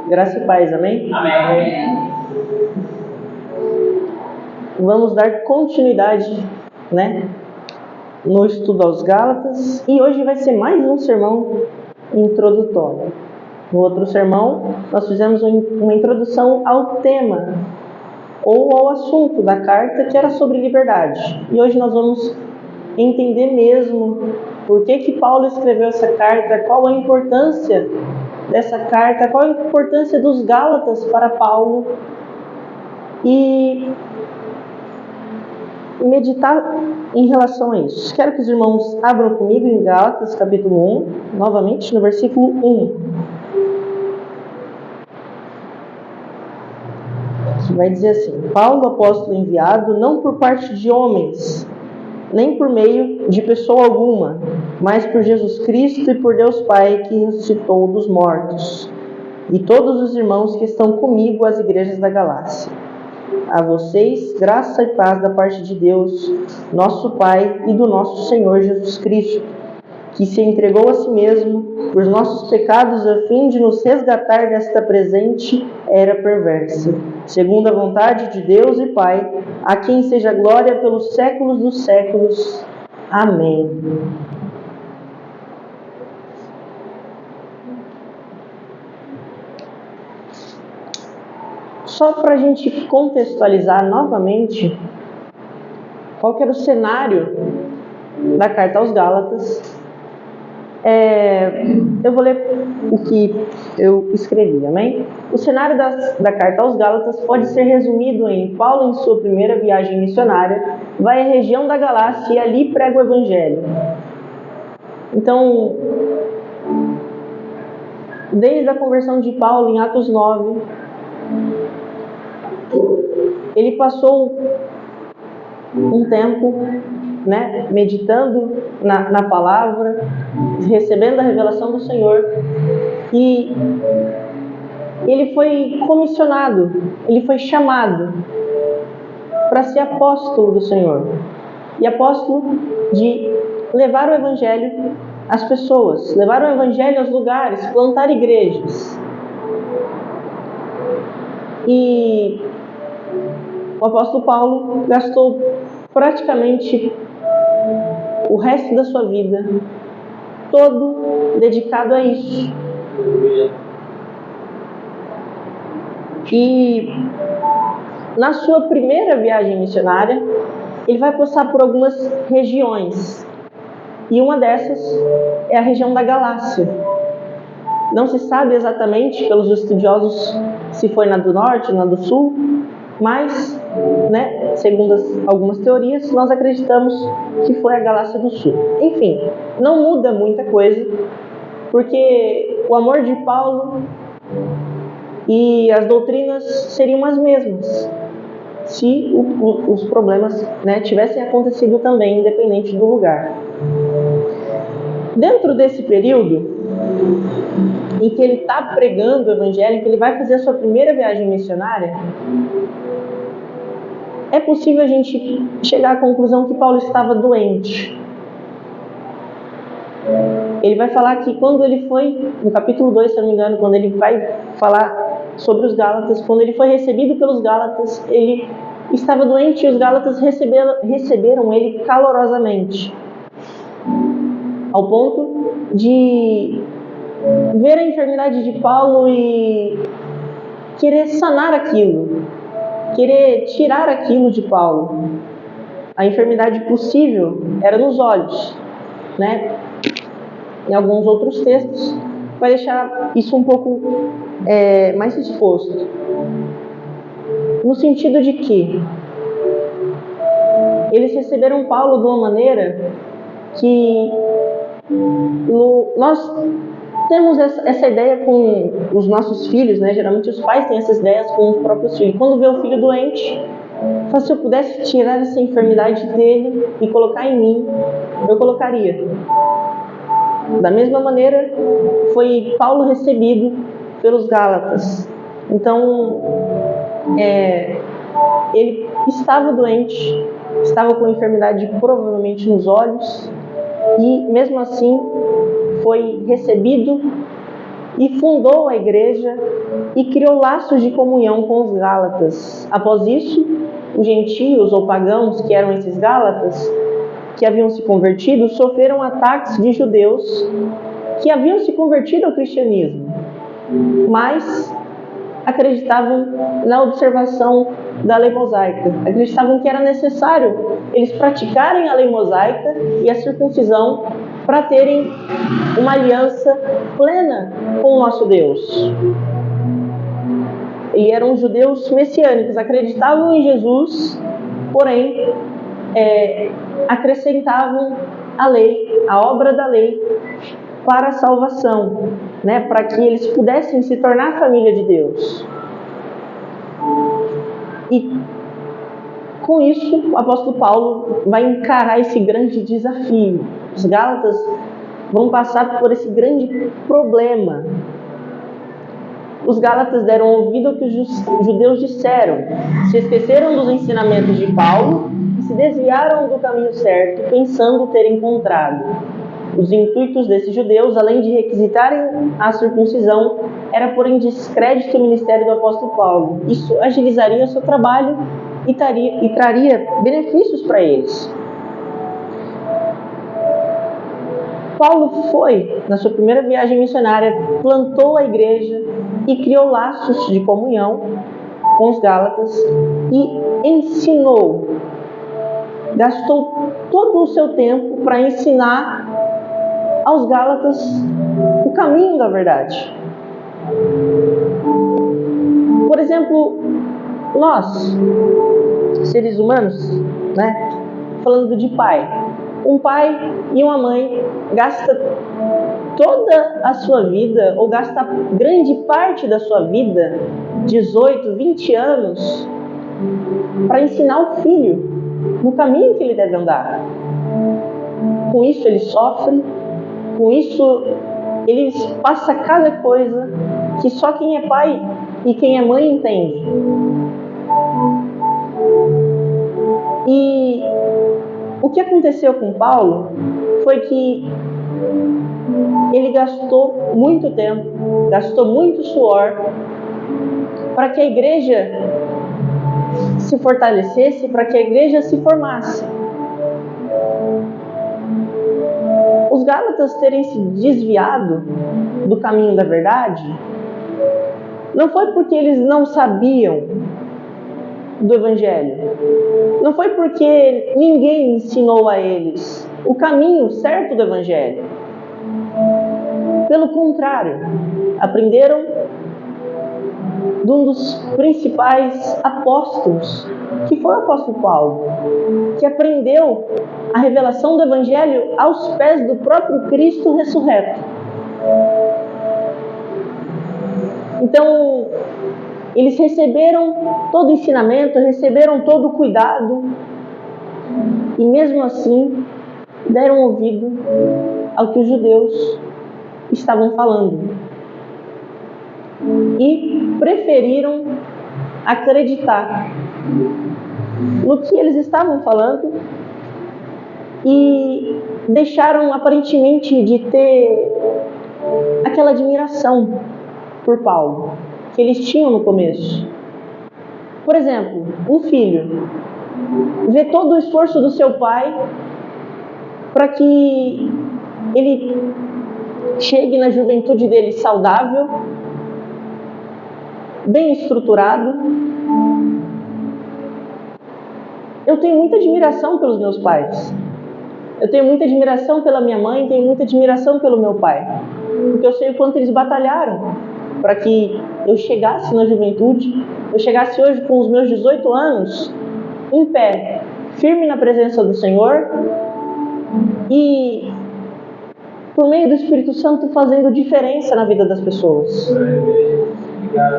Graça e paz, amém? Amém. Vamos dar continuidade, no estudo aos Gálatas, e hoje vai ser mais um sermão introdutório. No outro sermão, nós fizemos uma introdução ao tema, ou ao assunto da carta, que era sobre liberdade. E hoje nós vamos entender mesmo por que Paulo escreveu essa carta, qual a importância dessa carta, qual a importância dos Gálatas para Paulo, e meditar em relação a isso. Quero que os irmãos abram comigo em Gálatas, capítulo 1, novamente no versículo 1. Que vai dizer assim: Paulo, apóstolo enviado, não por parte de homens, nem por meio de pessoa alguma, mas por Jesus Cristo e por Deus Pai, que ressuscitou dos mortos, e todos os irmãos que estão comigo às igrejas da Galácia. A vocês, graça e paz da parte de Deus, nosso Pai, e do nosso Senhor Jesus Cristo, que se entregou a si mesmo por nossos pecados a fim de nos resgatar desta presente era perversa, segundo a vontade de Deus e Pai, a quem seja glória pelos séculos dos séculos. Amém. Só para a gente contextualizar novamente qual que era o cenário da carta aos Gálatas, eu vou ler o que eu escrevi, amém? O cenário da carta aos Gálatas pode ser resumido em: Paulo, em sua primeira viagem missionária, vai à região da Galácia e ali prega o Evangelho. Então, desde a conversão de Paulo em Atos 9, ele passou um tempo meditando na palavra, recebendo a revelação do Senhor, e ele foi comissionado, ele foi chamado para ser apóstolo do Senhor, e apóstolo de levar o Evangelho às pessoas, levar o Evangelho aos lugares, plantar igrejas. E o apóstolo Paulo gastou praticamente o resto da sua vida todo dedicado a isso. E na sua primeira viagem missionária, ele vai passar por algumas regiões, e uma dessas é a região da Galácia. Não se sabe exatamente pelos estudiosos se foi na do norte ou na do sul, mas, segundo algumas teorias, nós acreditamos que foi a Galácia do Sul. Enfim, não muda muita coisa, porque o amor de Paulo e as doutrinas seriam as mesmas se os problemas tivessem acontecido também, independente do lugar. Dentro desse período em que ele está pregando o Evangelho, que ele vai fazer a sua primeira viagem missionária, é possível a gente chegar à conclusão que Paulo estava doente. Ele vai falar que quando ele foi, no capítulo 2, se não me engano, quando ele vai falar sobre os Gálatas, quando ele foi recebido pelos Gálatas, ele estava doente e os Gálatas receberam ele calorosamente, ao ponto de ver a enfermidade de Paulo e querer sanar aquilo, querer tirar aquilo de Paulo. A enfermidade possível era nos olhos, Em alguns outros textos vai deixar isso um pouco mais exposto, no sentido de que eles receberam Paulo de uma maneira que nós temos essa ideia com os nossos filhos, Geralmente os pais têm essas ideias com os próprios filhos. Quando vê o filho doente, se eu pudesse tirar essa enfermidade dele e colocar em mim, eu colocaria. Da mesma maneira, foi Paulo recebido pelos Gálatas. Então, ele estava doente, estava com enfermidade provavelmente nos olhos, e mesmo assim foi recebido e fundou a igreja e criou laços de comunhão com os Gálatas. Após isso, os gentios ou pagãos, que eram esses Gálatas, que haviam se convertido, sofreram ataques de judeus que haviam se convertido ao cristianismo, mas acreditavam na observação da lei mosaica, acreditavam que era necessário eles praticarem a lei mosaica e a circuncisão para terem uma aliança plena com o nosso Deus. E eram judeus messiânicos, acreditavam em Jesus, porém acrescentavam a lei, a obra da lei, para a salvação, para que eles pudessem se tornar a família de Deus. E com isso, o apóstolo Paulo vai encarar esse grande desafio. Os Gálatas vão passar por esse grande problema. Os Gálatas deram ouvido ao que os judeus disseram, se esqueceram dos ensinamentos de Paulo e se desviaram do caminho certo, pensando ter encontrado. Os intuitos desses judeus, além de requisitarem a circuncisão, era pôr em descrédito o ministério do apóstolo Paulo. Isso agilizaria o seu trabalho e traria benefícios para eles. Paulo foi, na sua primeira viagem missionária, plantou a igreja e criou laços de comunhão com os Gálatas e ensinou. Gastou todo o seu tempo para ensinar aos Gálatas o caminho da verdade. Por exemplo, nós, seres humanos, falando de pai, um pai e uma mãe gasta toda a sua vida, ou gasta grande parte da sua vida, 18, 20 anos, para ensinar o filho no caminho que ele deve andar. Com isso ele sofre, com isso ele passa cada coisa que só quem é pai e quem é mãe entende. E o que aconteceu com Paulo foi que ele gastou muito tempo, gastou muito suor para que a igreja se fortalecesse, para que a igreja se formasse. Os Gálatas terem se desviado do caminho da verdade não foi porque eles não sabiam do Evangelho, não foi porque ninguém ensinou a eles o caminho certo do Evangelho. Pelo contrário, aprenderam de um dos principais apóstolos, que foi o apóstolo Paulo, que aprendeu a revelação do Evangelho aos pés do próprio Cristo ressurreto. Então, eles receberam todo o ensinamento, receberam todo o cuidado, e mesmo assim deram ouvido ao que os judeus estavam falando e preferiram acreditar no que eles estavam falando e deixaram aparentemente de ter aquela admiração por Paulo que eles tinham no começo. Por exemplo, um filho vê todo o esforço do seu pai para que ele chegue na juventude dele saudável, bem estruturado. Eu tenho muita admiração pelos meus pais. Eu tenho muita admiração pela minha mãe, tenho muita admiração pelo meu pai, porque eu sei o quanto eles batalharam para que eu chegasse na juventude, eu chegasse hoje com os meus 18 anos, em pé, firme na presença do Senhor e, por meio do Espírito Santo, fazendo diferença na vida das pessoas.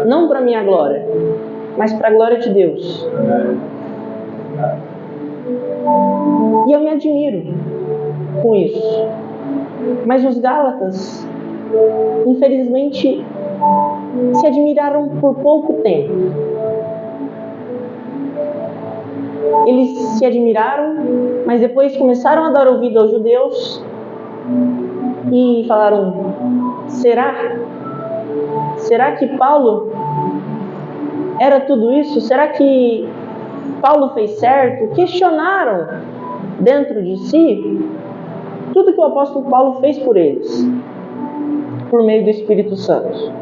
Não para minha glória, mas para a glória de Deus. E eu me admiro com isso. Mas os Gálatas, infelizmente, se admiraram por pouco tempo. Eles se admiraram, mas depois começaram a dar ouvido aos judeus e falaram: será Será que Paulo era tudo isso? Será que Paulo fez certo? Questionaram dentro de si tudo que o apóstolo Paulo fez por eles, por meio do Espírito Santo.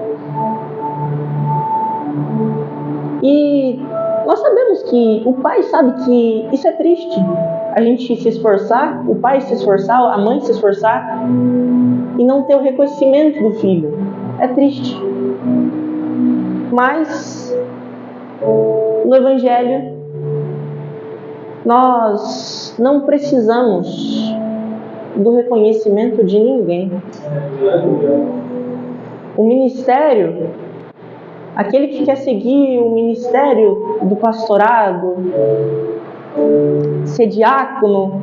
E nós sabemos que o pai sabe que isso é triste. A gente se esforçar, o pai se esforçar, a mãe se esforçar e não ter o reconhecimento do filho. É triste. Mas no Evangelho nós não precisamos do reconhecimento de ninguém. O ministério, aquele que quer seguir o ministério do pastorado, ser diácono,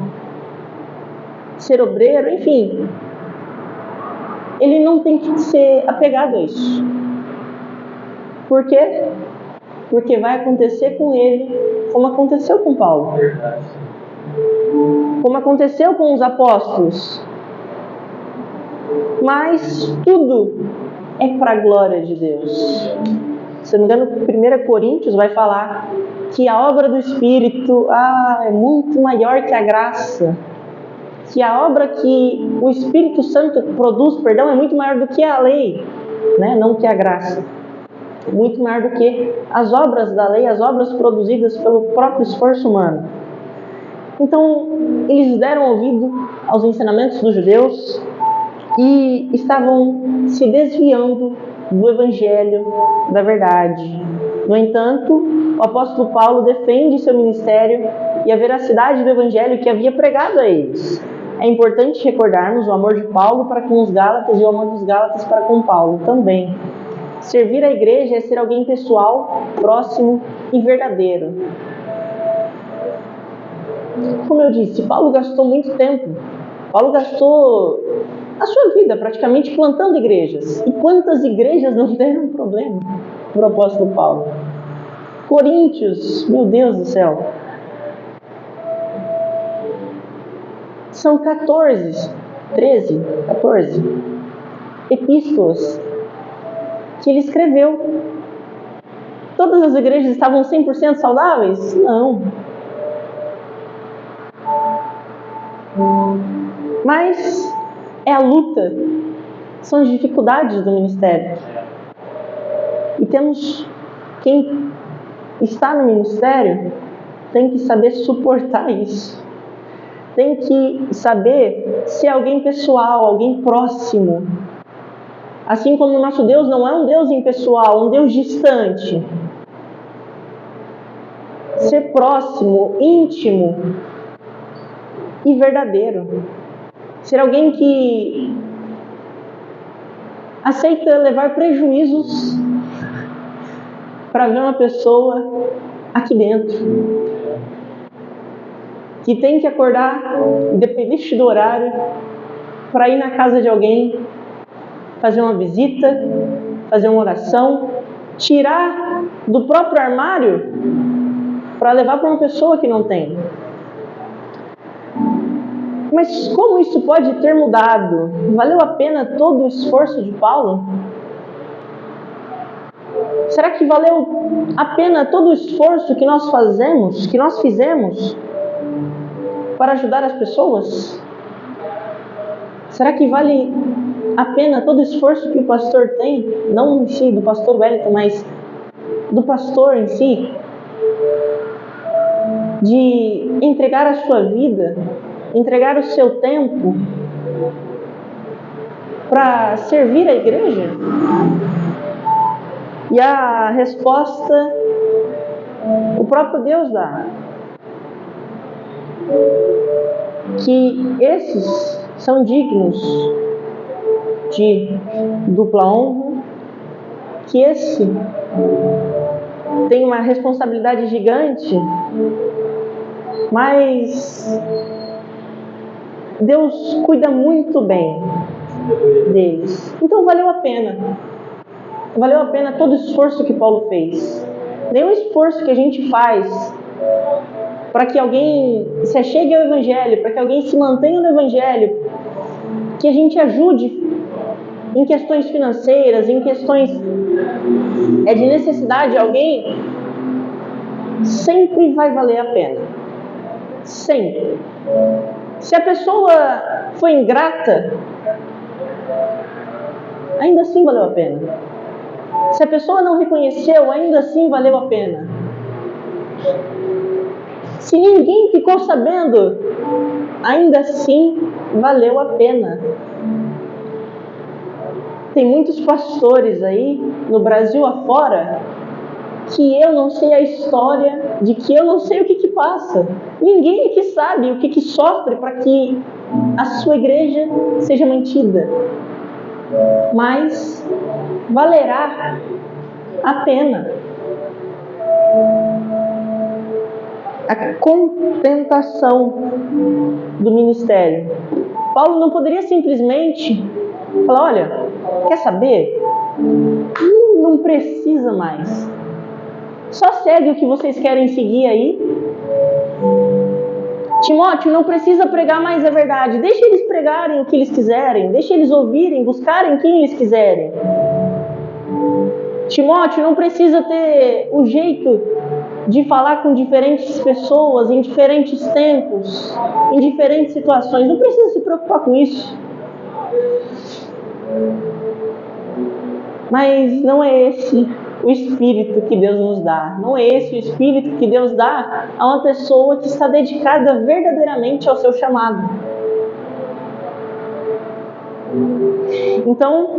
ser obreiro, enfim, ele não tem que ser apegado a isso. Por quê? Porque vai acontecer com ele como aconteceu com Paulo. Como aconteceu com os apóstolos. Mas tudo é para a glória de Deus. Se não me engano, 1 Coríntios vai falar que a obra do Espírito é muito maior que a graça. Que a obra que o Espírito Santo produz, é muito maior do que a lei, né? Não que a graça. Muito maior do que as obras da lei, as obras produzidas pelo próprio esforço humano. Então, eles deram ouvido aos ensinamentos dos judeus e estavam se desviando do Evangelho da verdade. No entanto, o apóstolo Paulo defende seu ministério e a veracidade do Evangelho que havia pregado a eles. É importante recordarmos o amor de Paulo para com os Gálatas e o amor dos Gálatas para com Paulo também. Servir a igreja é ser alguém pessoal, próximo e verdadeiro. Como eu disse, Paulo gastou muito tempo. Paulo gastou a sua vida praticamente plantando igrejas. E quantas igrejas não deram problema para o apóstolo Paulo? Coríntios, meu Deus do céu. São 14 epístolas que ele escreveu. Todas as igrejas estavam 100% saudáveis? Não. Mas é a luta, são as dificuldades do ministério. E quem está no ministério tem que saber suportar isso. Tem que saber ser alguém pessoal, alguém próximo. Assim como o nosso Deus não é um Deus impessoal, um Deus distante. Ser próximo, íntimo e verdadeiro. Ser alguém que aceita levar prejuízos para ver uma pessoa aqui dentro. Que tem que acordar, independente do horário, para ir na casa de alguém, fazer uma visita, fazer uma oração, tirar do próprio armário para levar para uma pessoa que não tem. Mas como isso pode ter mudado? Valeu a pena todo o esforço de Paulo? Será que valeu a pena todo o esforço que nós fizemos para ajudar as pessoas? Será que vale a pena todo o esforço que o pastor tem? Não em si, do pastor Wellington, mas do pastor em si? De entregar a sua vida, entregar o seu tempo para servir a igreja? E a resposta o próprio Deus dá. Que esses são dignos de dupla honra, que esse tem uma responsabilidade gigante, mas Deus cuida muito bem deles. Então valeu a pena. Valeu a pena todo o esforço que Paulo fez. Nenhum esforço que a gente faz para que alguém se achegue ao Evangelho, para que alguém se mantenha no Evangelho, que a gente ajude em questões financeiras, em questões de necessidade de alguém, sempre vai valer a pena. Sempre. Se a pessoa foi ingrata, ainda assim valeu a pena. Se a pessoa não reconheceu, ainda assim valeu a pena. Se ninguém ficou sabendo, ainda assim valeu a pena. Tem muitos pastores aí, no Brasil afora, que eu não sei a história, de que eu não sei o que passa. Ninguém aqui sabe o que sofre para que a sua igreja seja mantida. Mas valerá a pena. A contentação do ministério. Paulo não poderia simplesmente falar, olha, quer saber? Não precisa mais. Só segue o que vocês querem seguir aí. Timóteo, não precisa pregar mais a verdade. Deixa eles pregarem o que eles quiserem. Deixa eles ouvirem, buscarem quem eles quiserem. Timóteo, não precisa ter o jeito de falar com diferentes pessoas, em diferentes tempos, em diferentes situações. Não precisa se preocupar com isso. Mas não é esse o espírito que Deus nos dá. Não é esse o espírito que Deus dá a uma pessoa que está dedicada verdadeiramente ao seu chamado. Então,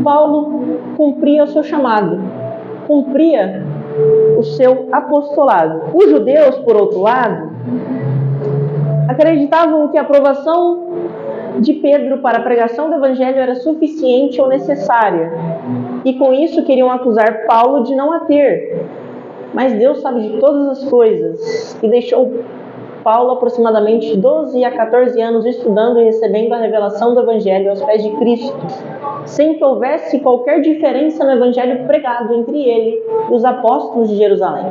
Paulo cumpria o seu chamado, cumpria o seu apostolado. Os judeus, por outro lado, acreditavam que a aprovação de Pedro para a pregação do evangelho era suficiente ou necessária, e com isso queriam acusar Paulo de não a ter. Mas Deus sabe de todas as coisas e deixou Paulo aproximadamente 12 a 14 anos estudando e recebendo a revelação do evangelho aos pés de Cristo, sem que houvesse qualquer diferença no evangelho pregado entre ele e os apóstolos de Jerusalém.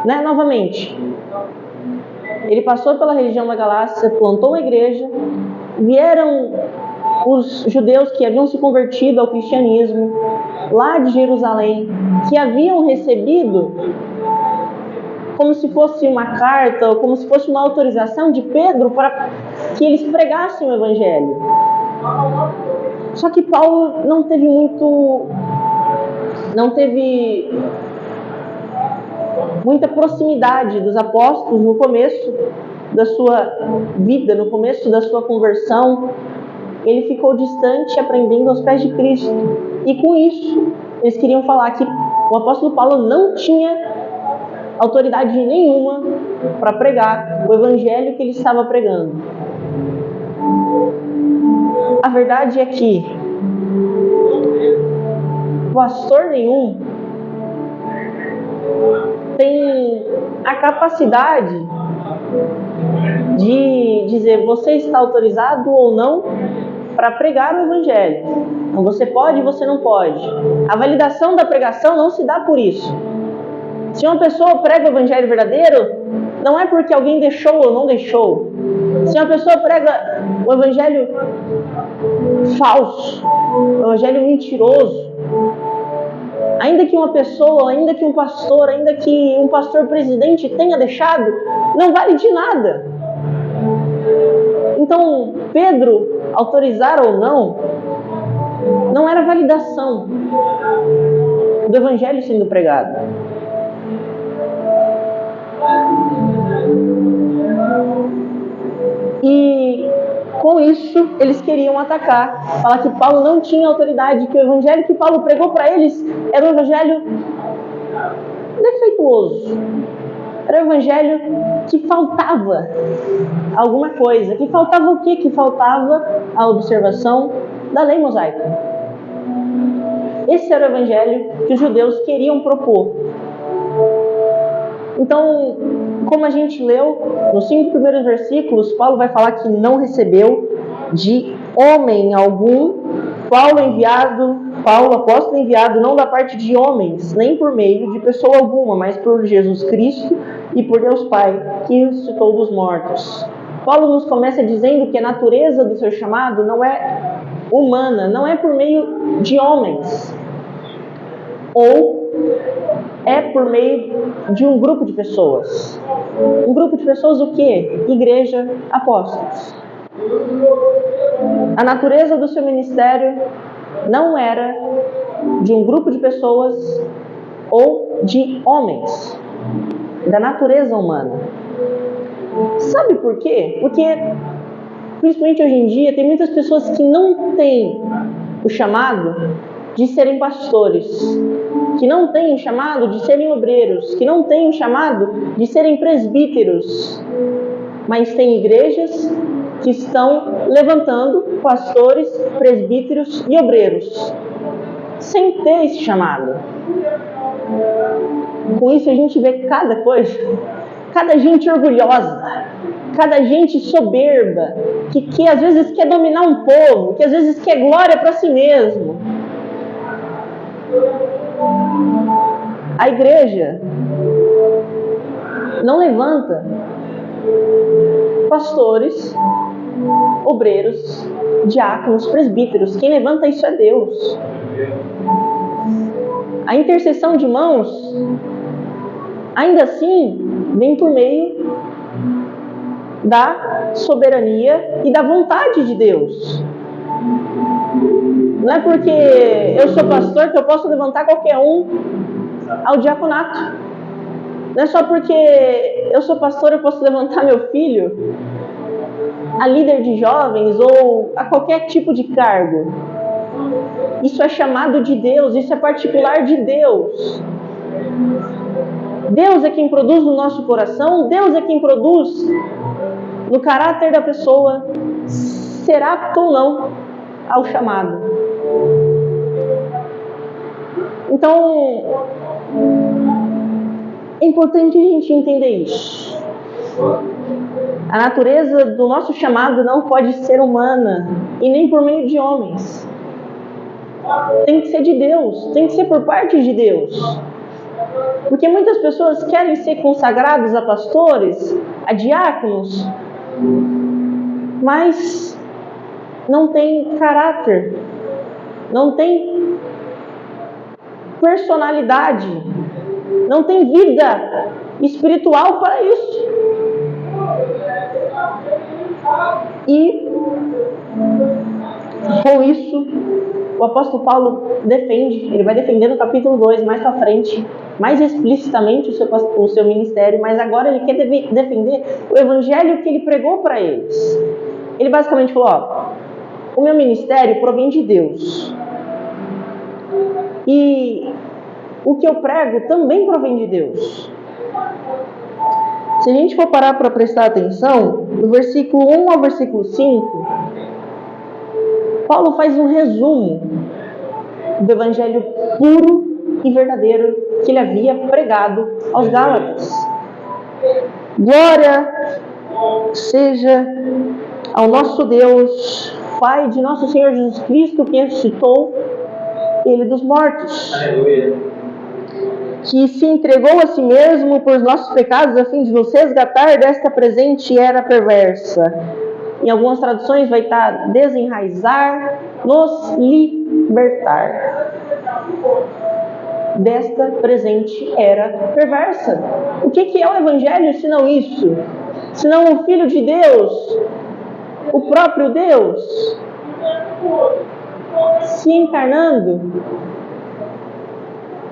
Novamente, ele passou pela região da Galácia, plantou uma igreja, vieram os judeus que haviam se convertido ao cristianismo, lá de Jerusalém, que haviam recebido como se fosse uma carta, ou como se fosse uma autorização de Pedro para que eles pregassem o evangelho. Só que Paulo não teve muita proximidade dos apóstolos no começo da sua vida, no começo da sua conversão. Ele ficou distante, aprendendo aos pés de Cristo. E com isso, eles queriam falar que o apóstolo Paulo não tinha autoridade nenhuma para pregar o evangelho que ele estava pregando. A verdade é que pastor nenhum tem a capacidade de dizer você está autorizado ou não para pregar o evangelho. Então, você pode e você não pode. A validação da pregação não se dá por isso. Se uma pessoa prega o evangelho verdadeiro, não é porque alguém deixou ou não deixou. Se uma pessoa prega o evangelho falso, o evangelho mentiroso, ainda que uma pessoa, ainda que um pastor, ainda que um pastor presidente tenha deixado, não vale de nada. Então, Pedro autorizar ou não era validação do evangelho sendo pregado. E com isso eles queriam atacar, falar que Paulo não tinha autoridade, que o evangelho que Paulo pregou para eles era um evangelho defeituoso, era um evangelho que faltava alguma coisa. Que faltava o quê? Que faltava a observação da lei mosaica. Esse era o evangelho que os judeus queriam propor. Então, como a gente leu, nos 5 primeiros versículos, Paulo vai falar que não recebeu de homem algum, Paulo, apóstolo enviado, não da parte de homens, nem por meio de pessoa alguma, mas por Jesus Cristo e por Deus Pai, que ressuscitou dos mortos. Paulo nos começa dizendo que a natureza do seu chamado não é humana, não é por meio de homens, ou é por meio de um grupo de pessoas. Um grupo de pessoas o quê? Igreja, apóstolos. A natureza do seu ministério não era de um grupo de pessoas ou de homens, da natureza humana. Sabe por quê? Porque, principalmente hoje em dia, tem muitas pessoas que não têm o chamado de serem pastores, que não têm o chamado de serem obreiros, que não têm o chamado de serem presbíteros, mas tem igrejas que estão levantando pastores, presbíteros e obreiros, sem ter esse chamado. Com isso a gente vê cada coisa, cada gente orgulhosa, cada gente soberba, que às vezes quer dominar um povo, que às vezes quer glória para si mesmo. A igreja não levanta pastores, obreiros, diáconos, presbíteros. Quem levanta isso é Deus. A intercessão de mãos, ainda assim, vem por meio da soberania e da vontade de Deus. Não é porque eu sou pastor que eu posso levantar qualquer um ao diaconato. Não é só porque eu sou pastor eu posso levantar meu filho a líder de jovens ou a qualquer tipo de cargo. Isso é chamado de Deus, isso é particular de Deus. Deus é quem produz no nosso coração, Deus é quem produz no caráter da pessoa, ser apto ou não ao chamado. Então, é importante a gente entender isso. A natureza do nosso chamado não pode ser humana e nem por meio de homens. Tem que ser de Deus, tem que ser por parte de Deus. Porque muitas pessoas querem ser consagrados a pastores, a diáconos, mas não tem caráter, não tem personalidade, não tem vida espiritual para isso. E com isso, o apóstolo Paulo defende, ele vai defender no capítulo 2, mais para frente, mais explicitamente o seu ministério, mas agora ele quer defender o evangelho que ele pregou para eles. Ele basicamente falou, o meu ministério provém de Deus. E o que eu prego também provém de Deus. Se a gente for parar para prestar atenção, do versículo 1 ao versículo 5, Paulo faz um resumo do evangelho puro e verdadeiro que ele havia pregado aos Gálatas. Glória seja ao nosso Deus, Pai de nosso Senhor Jesus Cristo, que ressuscitou ele dos mortos. Aleluia. Que se entregou a si mesmo por nossos pecados, a fim de nos resgatar desta presente era perversa. Em algumas traduções vai estar desenraizar, nos libertar desta presente era perversa. O que é o Evangelho senão isso? Senão o Filho de Deus, o próprio Deus, se encarnando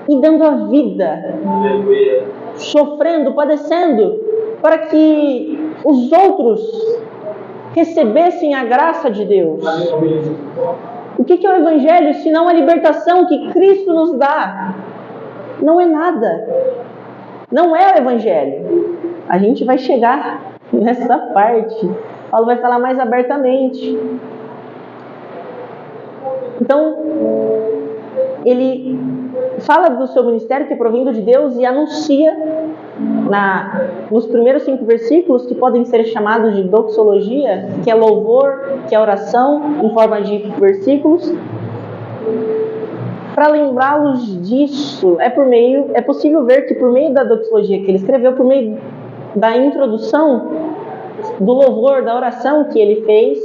e dando a vida, sofrendo, padecendo, para que os outros recebessem a graça de Deus. O que é o Evangelho senão a libertação que Cristo nos dá? Não é nada. Não é o Evangelho. A gente vai chegar nessa parte. Paulo vai falar mais abertamente. Então, ele fala do seu ministério que é provindo de Deus e anuncia nos primeiros 5 versículos, que podem ser chamados de doxologia, que é louvor, que é oração em forma de versículos. Para lembrá-los disso, é possível ver que por meio da doxologia que ele escreveu, por meio da introdução, do louvor, da oração que ele fez,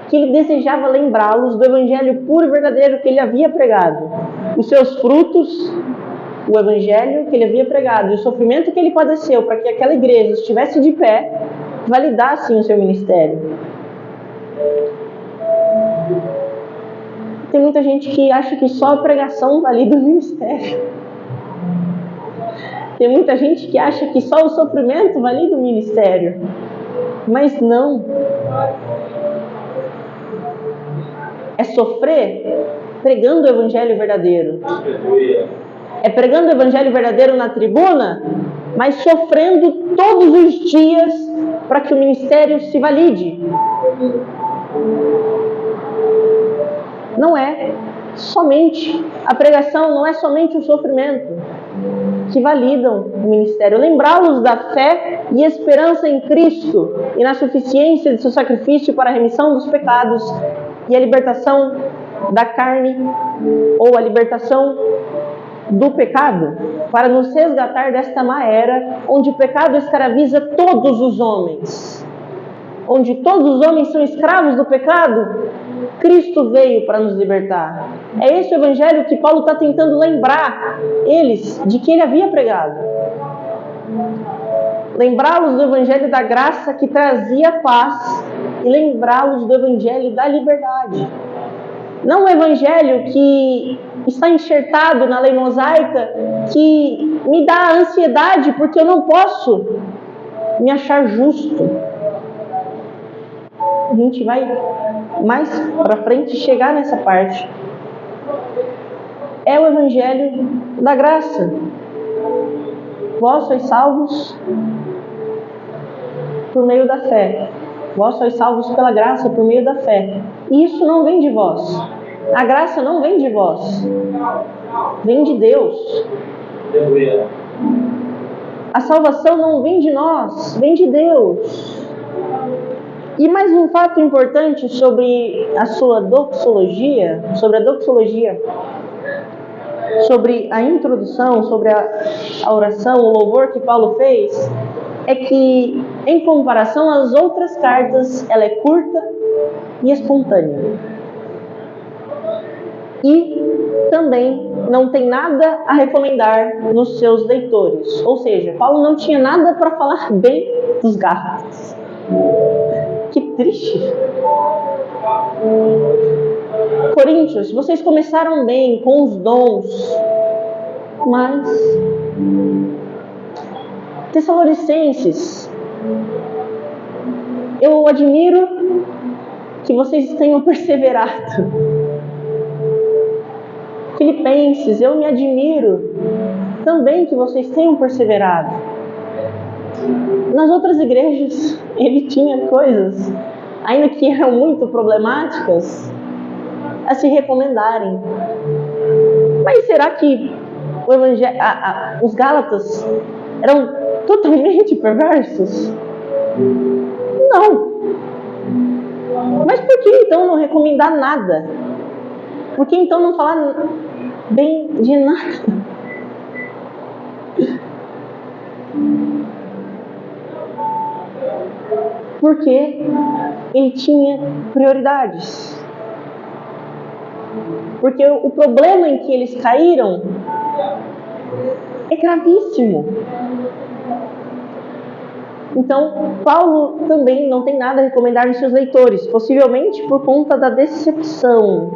que ele desejava lembrá-los do evangelho puro e verdadeiro que ele havia pregado, os seus frutos, o evangelho que ele havia pregado e o sofrimento que ele padeceu para que aquela igreja estivesse de pé, validassem o seu ministério. Tem muita gente que acha que só a pregação valida o ministério. Tem muita gente que acha que só o sofrimento valida o ministério. Mas não. É sofrer pregando o evangelho verdadeiro. É pregando o evangelho verdadeiro na tribuna, mas sofrendo todos os dias para que o ministério se valide. Não é somente, a pregação não é somente o sofrimento que validam o ministério. Lembrá-los da fé e esperança em Cristo e na suficiência de seu sacrifício para a remissão dos pecados e a libertação da carne ou a libertação do pecado, para nos resgatar desta má era onde o pecado escraviza todos os homens. Onde todos os homens são escravos do pecado, Cristo veio para nos libertar. É esse o evangelho que Paulo está tentando lembrar eles de que ele havia pregado. Lembrá-los do evangelho da graça que trazia paz e lembrá-los do evangelho da liberdade. Não o evangelho que está enxertado na lei mosaica, que me dá ansiedade porque eu não posso me achar justo. A gente vai mais para frente chegar nessa parte. É o evangelho da graça. Vós sois salvos por meio da fé. Vós sois salvos pela graça por meio da fé. E isso não vem de vós. A graça não vem de vós. Vem de Deus. A salvação não vem de nós, vem de Deus. E mais um fato importante sobre a sua doxologia, sobre a introdução, sobre a oração, o louvor que Paulo fez, é que, em comparação às outras cartas, ela é curta e espontânea. E também não tem nada a recomendar nos seus leitores. Ou seja, Paulo não tinha nada para falar bem dos Gálatas. Que triste. Coríntios, vocês começaram bem com os dons, mas Tessalonicenses, eu admiro que vocês tenham perseverado. Filipenses, eu me admiro também que vocês tenham perseverado. Nas outras igrejas, ele tinha coisas, ainda que eram muito problemáticas, a se recomendarem. Mas será que o evangelho, os Gálatas eram totalmente perversos? Não. Mas por que então não recomendar nada? Por que então não falar bem de nada? Porque ele tinha prioridades. Porque o problema em que eles caíram é gravíssimo. Então, Paulo também não tem nada a recomendar aos seus leitores, possivelmente por conta da decepção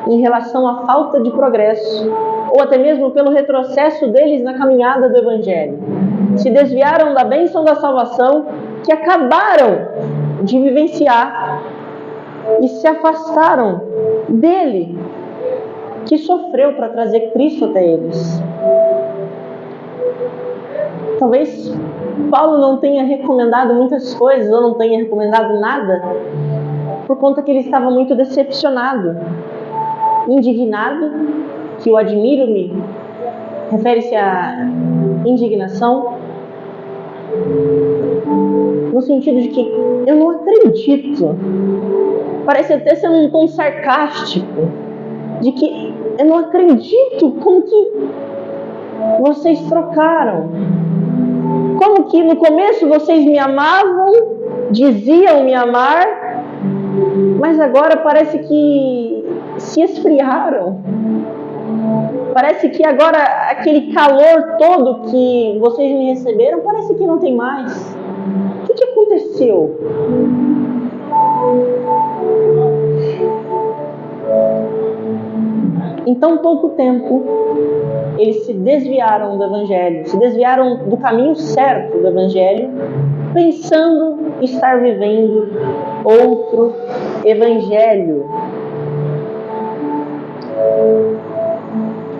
em relação à falta de progresso, ou até mesmo pelo retrocesso deles na caminhada do Evangelho. Se desviaram da bênção da salvação que acabaram de vivenciar e se afastaram dele, que sofreu para trazer Cristo até eles. Talvez Paulo não tenha recomendado muitas coisas, ou não tenha recomendado nada, por conta que ele estava muito decepcionado, indignado, que o admiro-me refere-se à indignação, no sentido de que eu não acredito, parece até ser um tom sarcástico, de que eu não acredito como que vocês trocaram, como que no começo vocês me amavam, diziam me amar, mas agora parece que se esfriaram. Parece que agora aquele calor todo que vocês me receberam, parece que não tem mais. O que aconteceu? Em tão pouco tempo, eles se desviaram do Evangelho, se desviaram do caminho certo do Evangelho, pensando estar vivendo outro Evangelho.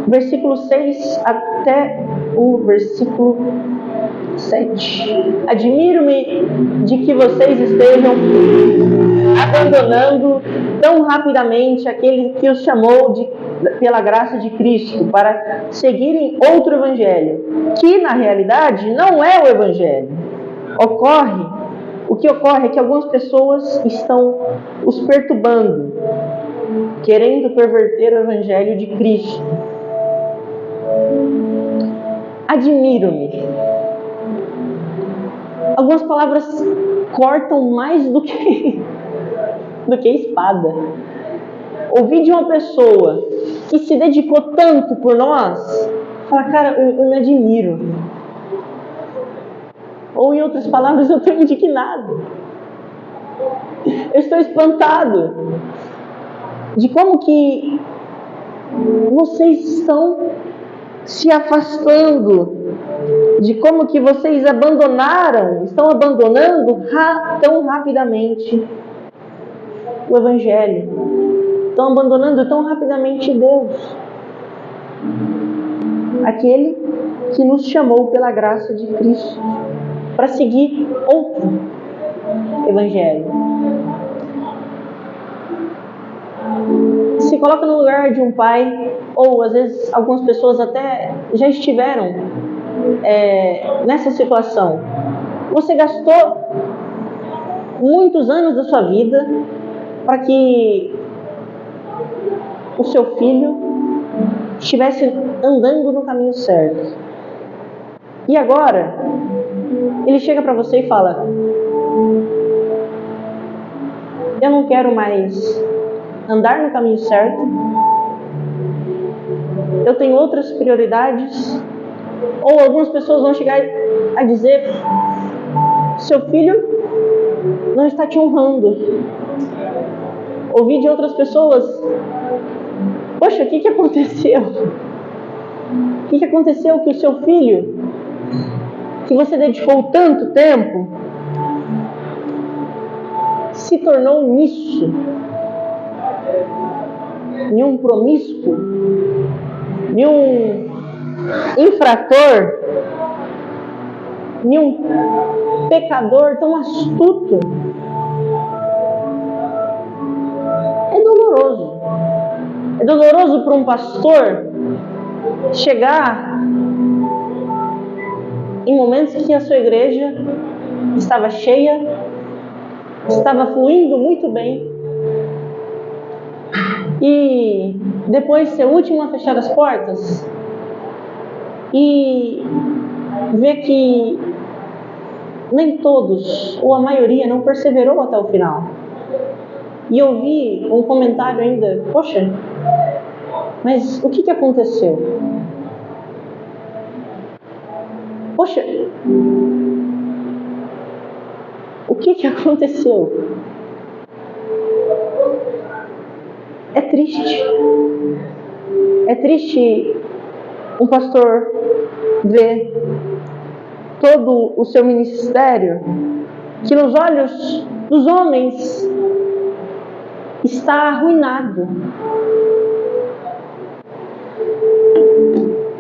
Versículo 6 até o versículo 7. Admiro-me de que vocês estejam abandonando tão rapidamente aquele que os chamou pela graça de Cristo para seguirem outro evangelho, que na realidade não é o evangelho. O que ocorre é que algumas pessoas estão os perturbando, querendo perverter o evangelho de Cristo. Admiro-me. Algumas palavras cortam mais do que espada. Ouvir de uma pessoa que se dedicou tanto por nós, falar, cara, eu me admiro. Ou em outras palavras, eu estou indignado. Eu estou espantado de como que vocês estão se afastando, de como que vocês estão abandonando tão rapidamente o Evangelho, estão abandonando tão rapidamente Deus, aquele que nos chamou pela graça de Cristo para seguir outro Evangelho. Se coloca no lugar de um pai, ou às vezes algumas pessoas até já estiveram nessa situação. Você gastou muitos anos da sua vida para que o seu filho estivesse andando no caminho certo. E agora, ele chega para você e fala: eu não quero mais andar no caminho certo, eu tenho outras prioridades. Ou algumas pessoas vão chegar a dizer: seu filho não está te honrando. Ouvi de outras pessoas: poxa, o que aconteceu? O que aconteceu que o seu filho, que você dedicou tanto tempo, se tornou nisso? Nenhum promíscuo, nenhum infrator, nenhum pecador tão astuto. É doloroso. É doloroso para um pastor chegar em momentos que a sua igreja estava cheia, estava fluindo muito bem, e depois ser o último a fechar as portas e ver que nem todos, ou a maioria, não perseverou até o final. E eu vi um comentário ainda: poxa, mas o que aconteceu? Poxa, o que aconteceu? É triste. É triste um pastor ver todo o seu ministério, que nos olhos dos homens está arruinado.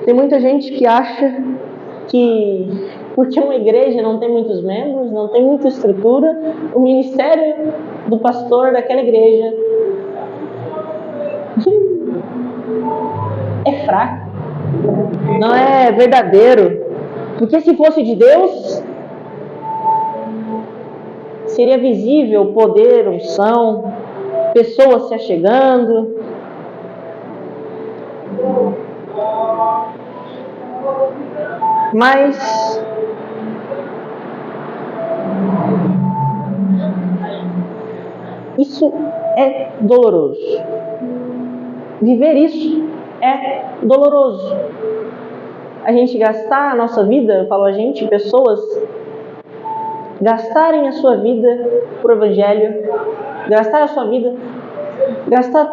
Tem muita gente que acha que porque uma igreja não tem muitos membros, não tem muita estrutura, o ministério do pastor daquela igreja é fraco, não é verdadeiro. Porque se fosse de Deus, seria visível poder, unção, pessoas se achegando. Mas Isso é doloroso. Viver isso é doloroso. A gente gastar a nossa vida, eu falo a gente, pessoas, gastarem a sua vida por evangelho, gastar a sua vida, gastar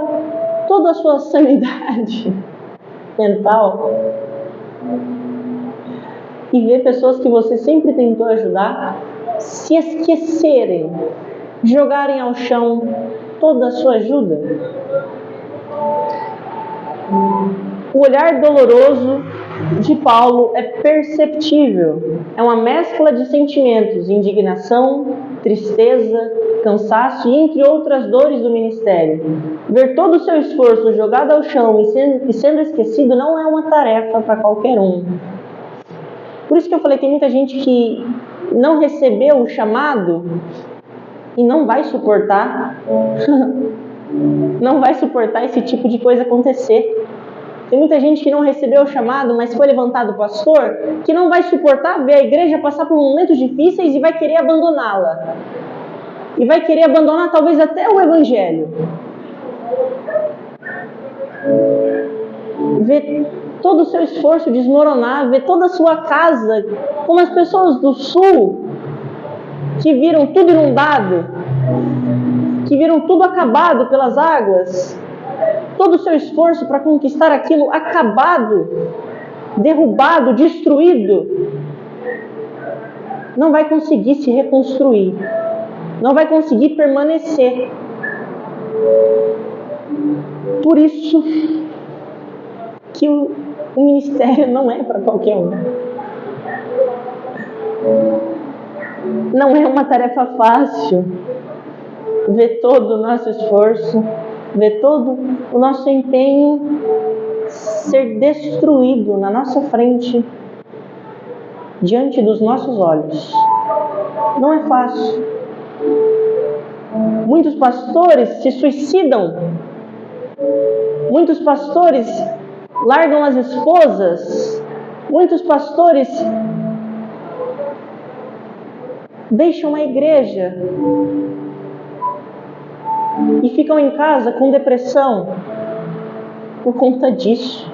toda a sua sanidade mental e ver pessoas que você sempre tentou ajudar se esquecerem, jogarem ao chão toda a sua ajuda. O olhar doloroso de Paulo é perceptível. É uma mescla de sentimentos: indignação, tristeza, cansaço e entre outras dores do ministério. Ver todo o seu esforço jogado ao chão e sendo esquecido não é uma tarefa para qualquer um. Por isso que eu falei, tem muita gente que não recebeu o chamado e não vai suportar. Não vai suportar esse tipo de coisa acontecer. Tem muita gente que não recebeu o chamado, mas foi levantado pastor, que não vai suportar ver a igreja passar por momentos difíceis e vai querer abandoná-la. E vai querer abandonar talvez até o evangelho. Ver todo o seu esforço desmoronar, ver toda a sua casa, como as pessoas do sul, que viram tudo inundado, que viram tudo acabado pelas águas, todo o seu esforço para conquistar aquilo acabado, derrubado, destruído, não vai conseguir se reconstruir, não vai conseguir permanecer. Por isso que o ministério não é para qualquer um. Não é uma tarefa fácil ver todo o nosso esforço, ver todo o nosso empenho ser destruído na nossa frente, diante dos nossos olhos. Não é fácil. Muitos pastores se suicidam. Muitos pastores largam as esposas. Muitos pastores deixam a igreja e ficam em casa com depressão por conta disso.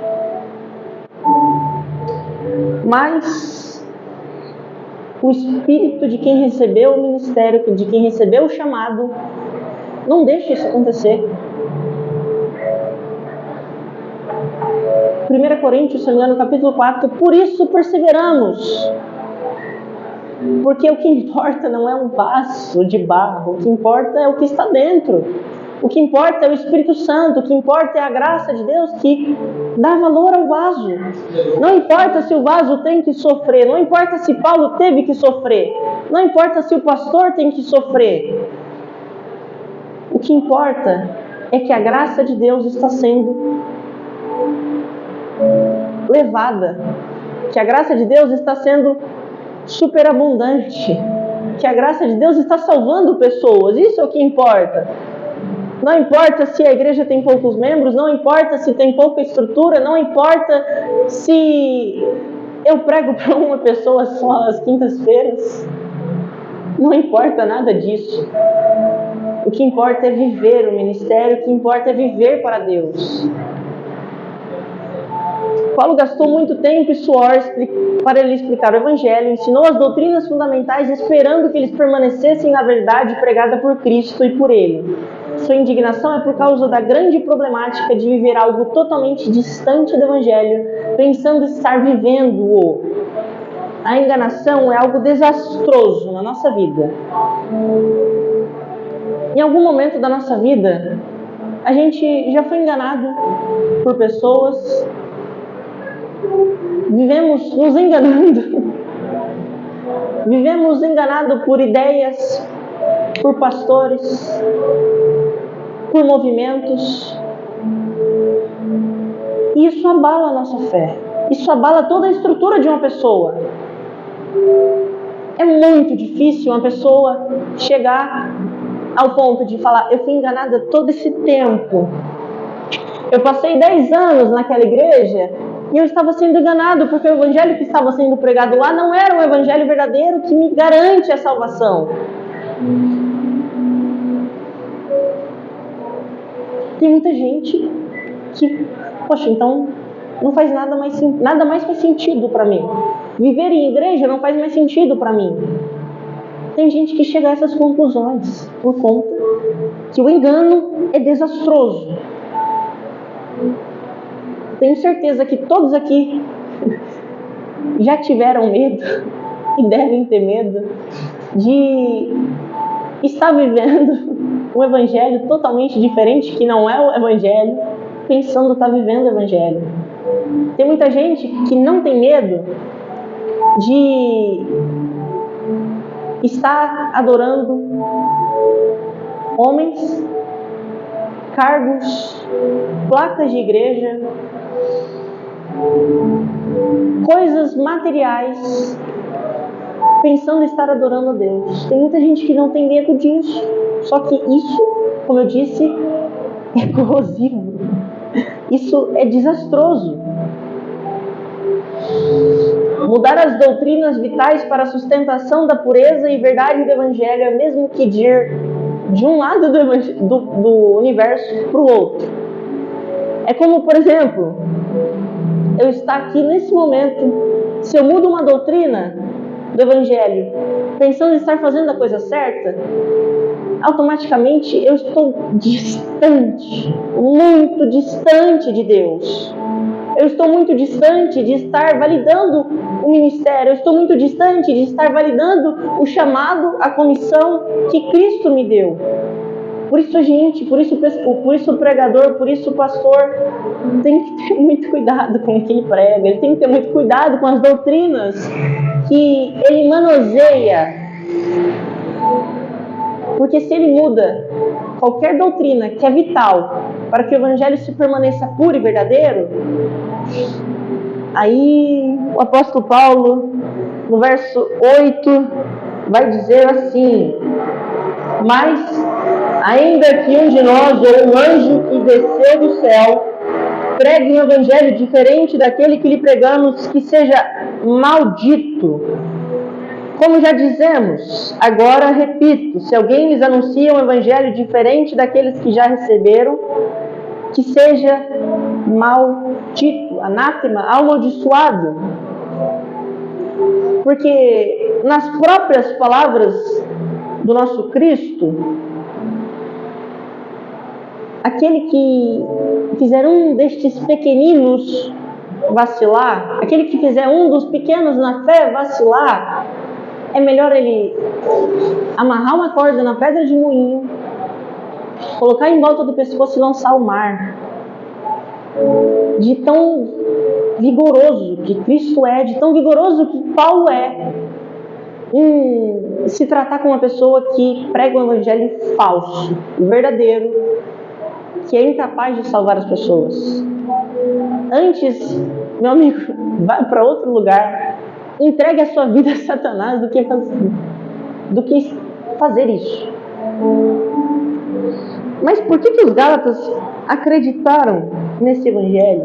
Mas o espírito de quem recebeu o ministério, de quem recebeu o chamado, não deixa isso acontecer. 1 Coríntios, se não me engano, capítulo 4, por isso perseveramos. Porque o que importa não é um vaso de barro, o que importa é o que está dentro. O que importa é o Espírito Santo, o que importa é a graça de Deus que dá valor ao vaso. Não importa se o vaso tem que sofrer, não importa se Paulo teve que sofrer, não importa se o pastor tem que sofrer. O que importa é que a graça de Deus está sendo levada, que a graça de Deus está sendo superabundante, que a graça de Deus está salvando pessoas. Isso é o que importa. Não importa se a igreja tem poucos membros, não importa se tem pouca estrutura, não importa se eu prego para uma pessoa só às quintas-feiras. Não importa nada disso. O que importa é viver o ministério, o que importa é viver para Deus. Paulo gastou muito tempo e suor para ele explicar o Evangelho, ensinou as doutrinas fundamentais, esperando que eles permanecessem na verdade pregada por Cristo e por Ele. Sua indignação é por causa da grande problemática de viver algo totalmente distante do Evangelho, pensando estar vivendo-o. A enganação é algo desastroso na nossa vida. Em algum momento da nossa vida, a gente já foi enganado por pessoas. Vivemos nos enganando. Vivemos enganados por ideias, por pastores, por movimentos. E isso abala a nossa fé. Isso abala toda a estrutura de uma pessoa. É muito difícil uma pessoa chegar ao ponto de falar: eu fui enganada todo esse tempo. Eu passei 10 anos naquela igreja e eu estava sendo enganado, porque o evangelho que estava sendo pregado lá não era um evangelho verdadeiro que me garante a salvação. Tem muita gente que, poxa, então não faz nada mais faz sentido para mim. Viver em igreja não faz mais sentido para mim. Tem gente que chega a essas conclusões por conta que o engano é desastroso. Tenho certeza que todos aqui já tiveram medo e devem ter medo de estar vivendo um evangelho totalmente diferente, que não é o evangelho, pensando estar vivendo o evangelho. Tem muita gente que não tem medo de estar adorando homens, cargos, placas de igreja, coisas materiais, pensando em estar adorando a Deus. Tem muita gente que não tem medo disso, só que isso, como eu disse, é corrosivo. Isso é desastroso. Mudar as doutrinas vitais para a sustentação da pureza e verdade do Evangelho é mesmo que ir de um lado do universo para o outro. É como, por exemplo, eu estar aqui nesse momento, se eu mudo uma doutrina do Evangelho, pensando em estar fazendo a coisa certa, automaticamente eu estou distante, muito distante de Deus. Eu estou muito distante de estar validando o ministério. Eu estou muito distante de estar validando o chamado, a comissão que Cristo me deu. Por isso, gente, por isso o pregador, por isso o pastor tem que ter muito cuidado com o que ele prega. Ele tem que ter muito cuidado com as doutrinas que ele manuseia. Porque se ele muda qualquer doutrina que é vital para que o evangelho se permaneça puro e verdadeiro, aí o apóstolo Paulo, no verso 8, vai dizer assim: mas, ainda que um de nós, ou um anjo que desceu do céu, pregue um evangelho diferente daquele que lhe pregamos, que seja maldito. Como já dizemos, agora repito, se alguém lhes anuncia um evangelho diferente daqueles que já receberam, que seja maldito, anátema, amaldiçoado. Porque nas próprias palavras do nosso Cristo, aquele que fizer um destes pequeninos vacilar, aquele que fizer um dos pequenos na fé vacilar, é melhor ele amarrar uma corda na pedra de moinho, colocar em volta do pescoço e lançar ao mar. De tão vigoroso que Cristo é, de tão vigoroso que Paulo é, em se tratar com uma pessoa que prega um evangelho falso, verdadeiro, que é incapaz de salvar as pessoas. Antes, meu amigo, vá para outro lugar, entregue a sua vida a Satanás do que fazer isso. Mas por que os Gálatas acreditaram nesse evangelho?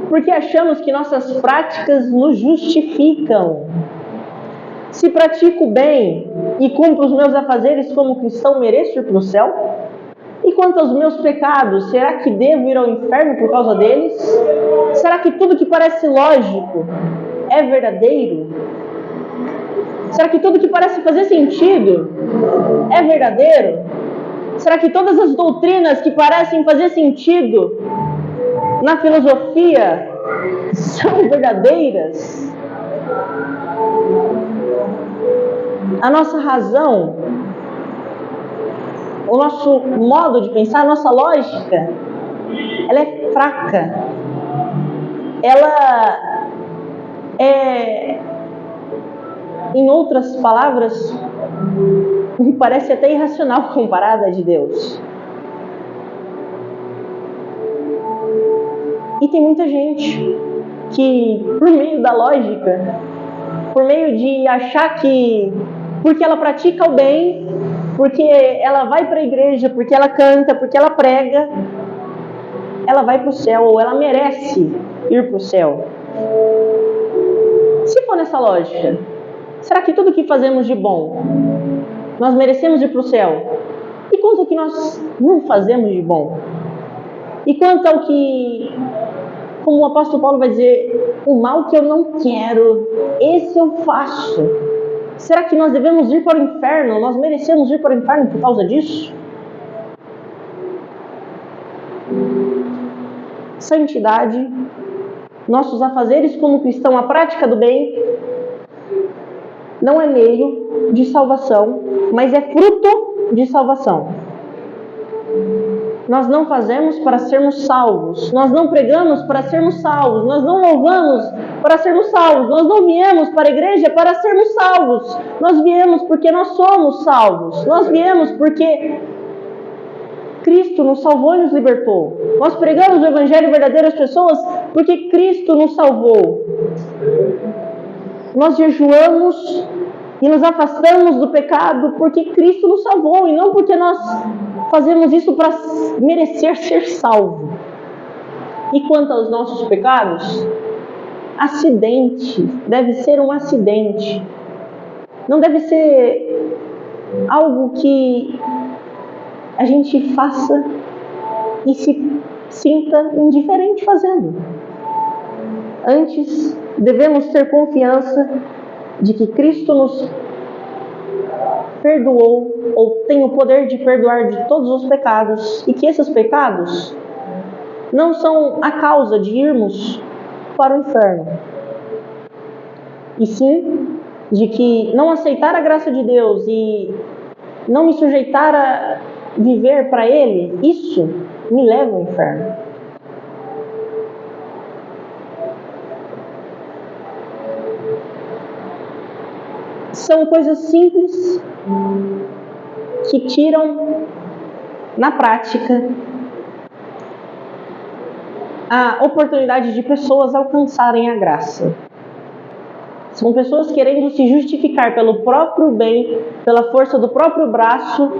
Porque achamos que nossas práticas nos justificam. Se pratico bem e cumpro os meus afazeres como cristão, mereço ir para o céu? E quanto aos meus pecados, será que devo ir ao inferno por causa deles? Será que tudo que parece lógico é verdadeiro? Será que tudo que parece fazer sentido é verdadeiro? Será que todas as doutrinas que parecem fazer sentido na filosofia são verdadeiras? A nossa razão, o nosso modo de pensar, a nossa lógica, ela é fraca. Ela é, em outras palavras, parece até irracional comparada a de Deus. E tem muita gente que, por meio da lógica, por meio de achar que porque ela pratica o bem, porque ela vai para a igreja, porque ela canta, porque ela prega, ela vai para o céu, ou ela merece ir para o céu. Se for nessa lógica, será que tudo que fazemos de bom nós merecemos ir para o céu. E quanto ao que nós não fazemos de bom? E quanto ao que, como o apóstolo Paulo vai dizer, o mal que eu não quero, esse eu faço. Será que nós devemos ir para o inferno? Nós merecemos ir para o inferno por causa disso? Santidade, nossos afazeres como cristão, a prática do bem, não é meio de salvação, mas é fruto de salvação. Nós não fazemos para sermos salvos, nós não pregamos para sermos salvos, nós não louvamos para sermos salvos, nós não viemos para a igreja para sermos salvos, nós viemos porque nós somos salvos, nós viemos porque Cristo nos salvou e nos libertou. Nós pregamos o Evangelho verdadeiro às pessoas porque Cristo nos salvou. Nós jejuamos e nos afastamos do pecado porque Cristo nos salvou e não porque nós fazemos isso para merecer ser salvo. E quanto aos nossos pecados, acidente deve ser um acidente. Não deve ser algo que a gente faça e se sinta indiferente fazendo. Antes, devemos ter confiança de que Cristo nos perdoou ou tem o poder de perdoar de todos os pecados e que esses pecados não são a causa de irmos para o inferno. E sim, de que não aceitar a graça de Deus e não me sujeitar a viver para Ele, isso me leva ao inferno. São coisas simples que tiram, na prática, a oportunidade de pessoas alcançarem a graça. São pessoas querendo se justificar pelo próprio bem, pela força do próprio braço,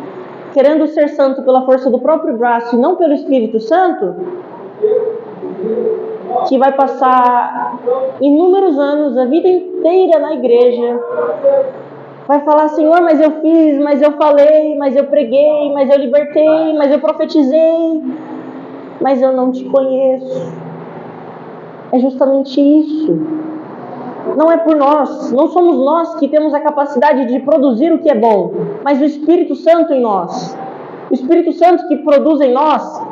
querendo ser santo pela força do próprio braço e não pelo Espírito Santo, que vai passar inúmeros anos, a vida inteira na igreja, vai falar: Senhor, mas eu fiz, mas eu falei, mas eu preguei, mas eu libertei, mas eu profetizei, mas eu não te conheço. É justamente isso. Não é por nós, não somos nós que temos a capacidade de produzir o que é bom, mas o Espírito Santo em nós. O Espírito Santo que produz em nós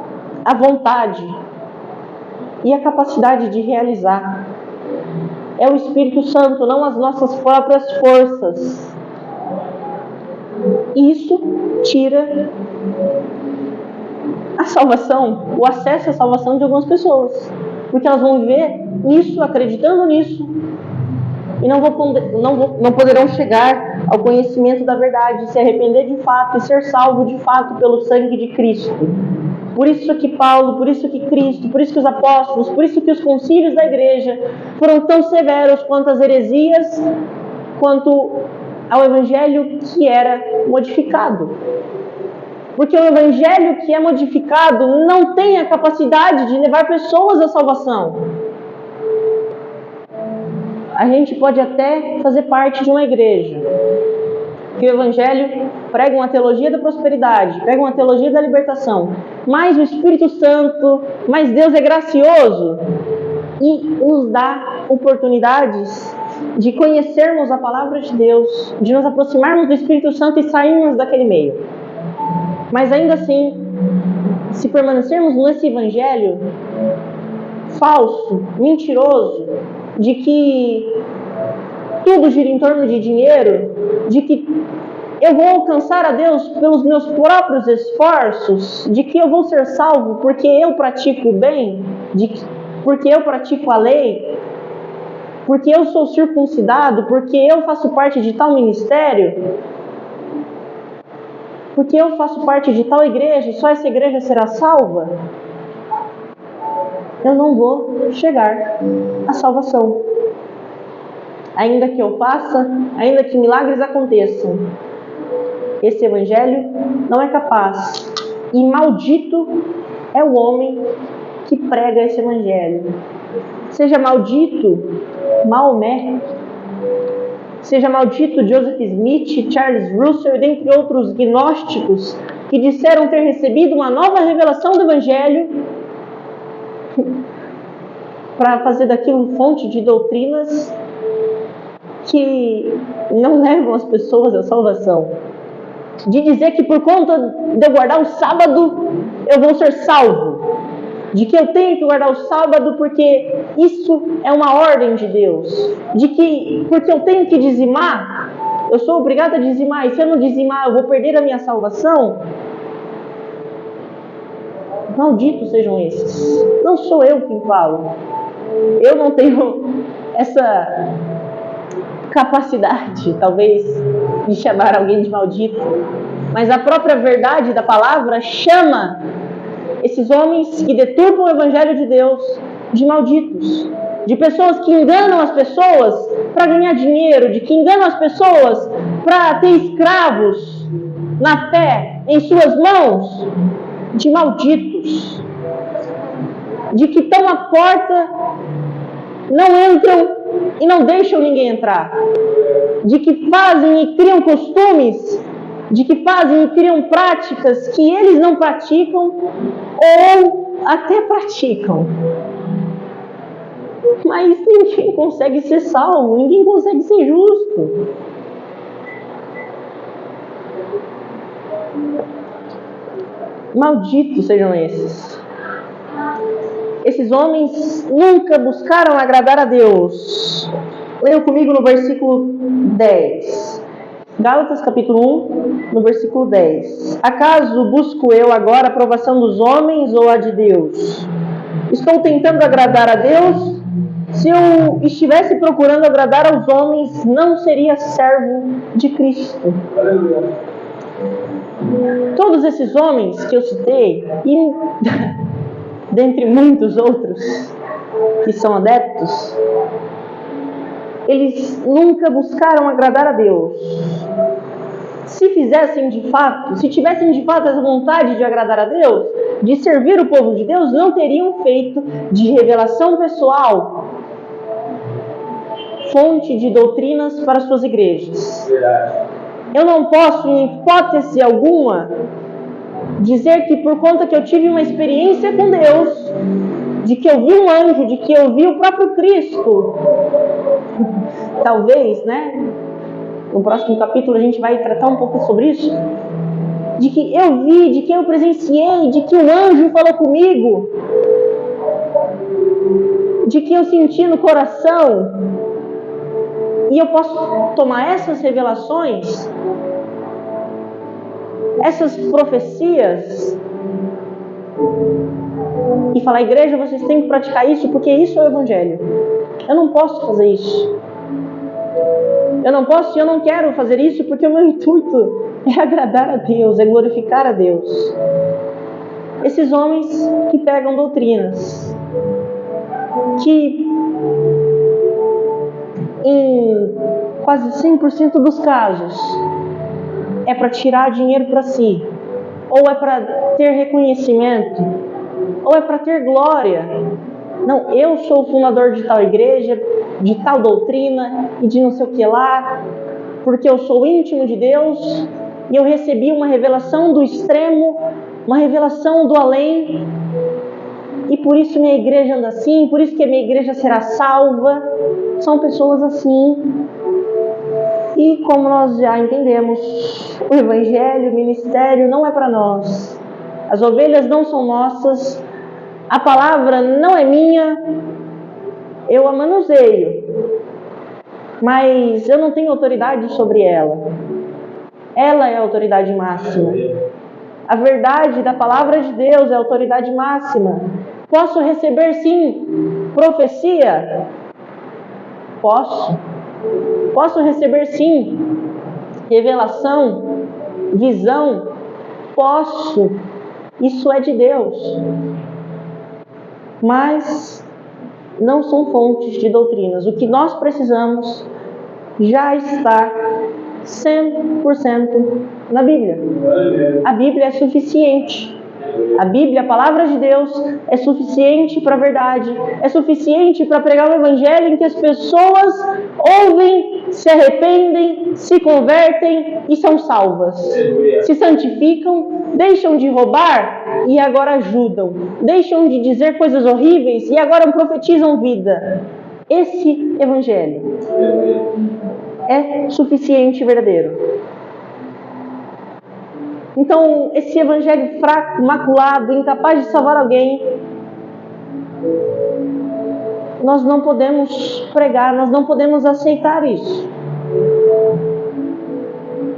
a vontade e a capacidade de realizar. É o Espírito Santo, não as nossas próprias forças. Isso tira a salvação, o acesso à salvação de algumas pessoas, porque elas vão viver nisso, acreditando nisso, e não poderão chegar ao conhecimento da verdade, se arrepender de fato e ser salvo de fato pelo sangue de Cristo. Por isso que Paulo, por isso que Cristo, por isso que os apóstolos, por isso que os concílios da igreja foram tão severos quanto às heresias, quanto ao evangelho que era modificado. Porque o evangelho que é modificado não tem a capacidade de levar pessoas à salvação. A gente pode até fazer parte de uma igreja que o Evangelho prega uma teologia da prosperidade, prega uma teologia da libertação, mas o Espírito Santo, mas Deus é gracioso e nos dá oportunidades de conhecermos a palavra de Deus, de nos aproximarmos do Espírito Santo e sairmos daquele meio. Mas ainda assim, se permanecermos nesse Evangelho falso, mentiroso, de que tudo gira em torno de dinheiro, de que eu vou alcançar a Deus pelos meus próprios esforços, de que eu vou ser salvo porque eu pratico o bem, porque eu pratico a lei, porque eu sou circuncidado, porque eu faço parte de tal ministério, porque eu faço parte de tal igreja e só essa igreja será salva, eu não vou chegar à salvação. Ainda que eu faça, ainda que milagres aconteçam, esse evangelho não é capaz. E maldito é o homem que prega esse evangelho. Seja maldito Maomé, Seja maldito Joseph Smith, Charles Russell, dentre outros gnósticos que disseram ter recebido uma nova revelação do Evangelho para fazer daquilo fonte de doutrinas que não levam as pessoas à salvação. De dizer que por conta de eu guardar o sábado, eu vou ser salvo. De que eu tenho que guardar o sábado porque isso é uma ordem de Deus. De que porque eu tenho que dizimar, eu sou obrigado a dizimar, e se eu não dizimar eu vou perder a minha salvação. Malditos sejam esses. Não sou eu quem falo. Eu não tenho essa capacidade, talvez, de chamar alguém de maldito. Mas a própria verdade da palavra chama esses homens que deturpam o Evangelho de Deus de malditos. De pessoas que enganam as pessoas para ganhar dinheiro. De que enganam as pessoas para ter escravos na fé em suas mãos. De malditos. De que estão à porta, não entram e não deixam ninguém entrar. De que fazem e criam costumes, de que fazem e criam práticas que eles não praticam ou até praticam. Mas ninguém consegue ser salvo, ninguém consegue ser justo. Malditos sejam esses. Esses homens nunca buscaram agradar a Deus. Leiam comigo no versículo 10. Gálatas capítulo 1, no versículo 10. Acaso busco eu agora a aprovação dos homens ou a de Deus? Estou tentando agradar a Deus? Se eu estivesse procurando agradar aos homens, não seria servo de Cristo. Todos esses homens que eu citei, e dentre muitos outros que são adeptos, eles nunca buscaram agradar a Deus. Se fizessem de fato, se tivessem de fato essa vontade de agradar a Deus, de servir o povo de Deus, não teriam feito de revelação pessoal fonte de doutrinas para suas igrejas. Eu não posso, em hipótese alguma, dizer que por conta que eu tive uma experiência com Deus, de que eu vi um anjo, de que eu vi o próprio Cristo, talvez, né? No próximo capítulo a gente vai tratar um pouco sobre isso, de que eu vi, de que eu presenciei, de que o anjo falou comigo, de que eu senti no coração, e eu posso tomar essas revelações, essas profecias, e falar: igreja, vocês têm que praticar isso porque isso é o Evangelho. Eu não posso fazer isso. Eu não posso e eu não quero fazer isso porque o meu intuito é agradar a Deus, é glorificar a Deus. Esses homens que pegam doutrinas que em quase 100% dos casos é para tirar dinheiro para si, ou é para ter reconhecimento, ou é para ter glória. Não, eu sou o fundador de tal igreja, de tal doutrina e de não sei o que lá, porque eu sou íntimo de Deus e eu recebi uma revelação do extremo, uma revelação do além, e por isso minha igreja anda assim, por isso que a minha igreja será salva. São pessoas assim. E como nós já entendemos, o Evangelho, o ministério não é para nós. As ovelhas não são nossas. A palavra não é minha. Eu a manuseio, mas eu não tenho autoridade sobre ela. Ela é a autoridade máxima. A verdade da palavra de Deus é a autoridade máxima. Posso receber, sim, profecia? Posso. Posso receber, sim, revelação, visão? Posso. Isso é de Deus. Mas não são fontes de doutrinas. O que nós precisamos já está 100% na Bíblia. A Bíblia é suficiente. A Bíblia, a palavra de Deus, é suficiente para a verdade, é suficiente para pregar o Evangelho em que as pessoas ouvem, se arrependem, se convertem e são salvas. Se santificam, deixam de roubar e agora ajudam. Deixam de dizer coisas horríveis e agora profetizam vida. Esse Evangelho é suficiente e verdadeiro. Então, esse evangelho fraco, maculado, incapaz de salvar alguém, nós não podemos pregar, nós não podemos aceitar isso.